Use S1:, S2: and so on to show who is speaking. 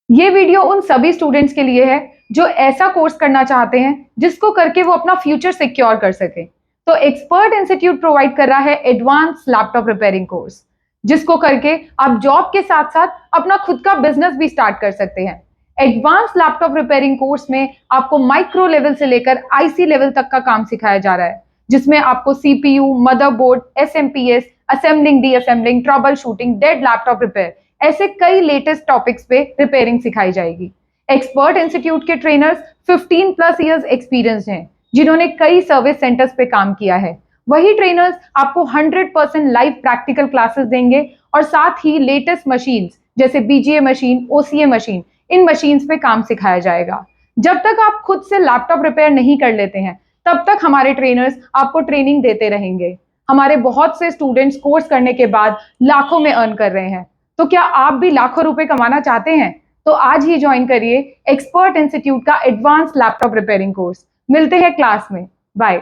S1: ये वीडियो उन सभी स्टूडेंट्स के लिए है जो ऐसा कोर्स करना चाहते हैं जिसको करके वो अपना फ्यूचर सिक्योर कर सके। तो एक्सपर्ट इंस्टीट्यूट प्रोवाइड कर रहा है एडवांस लैपटॉप रिपेयरिंग कोर्स, जिसको करके आप जॉब के साथ साथ अपना खुद का बिजनेस भी स्टार्ट कर सकते हैं। एडवांस लैपटॉप रिपेयरिंग कोर्स में आपको माइक्रो लेवल से लेकर आईसी लेवल तक का काम सिखाया जा रहा है, जिसमें आपको CPU, motherboard, SMPS, assembling, disassembling, trouble shooting, dead laptop repair, ऐसे कई लेटेस्ट टॉपिक्स पे रिपेयरिंग सिखाई जाएगी। एक्सपर्ट इंस्टीट्यूट के ट्रेनर्स 15 प्लस इयर्स एक्सपीरियंस हैं, जिन्होंने कई सर्विस सेंटर्स पे काम किया है। वही ट्रेनर्स आपको 100% लाइव प्रैक्टिकल क्लासेस देंगे और साथ ही लेटेस्ट मशीन्स जैसे बीजीए मशीन, ओसीए मशीन, इन मशीन्स पे काम सिखाया जाएगा। जब तक आप खुद से लैपटॉप रिपेयर नहीं कर लेते हैं, तब तक हमारे ट्रेनर्स आपको ट्रेनिंग देते रहेंगे। हमारे बहुत से स्टूडेंट्स कोर्स करने के बाद लाखों में अर्न कर रहे हैं। तो क्या आप भी लाखों रुपए कमाना चाहते हैं? तो आज ही ज्वाइन करिए एक्सपर्ट इंस्टीट्यूट का एडवांस लैपटॉप रिपेयरिंग कोर्स। मिलते हैं क्लास में। बाय।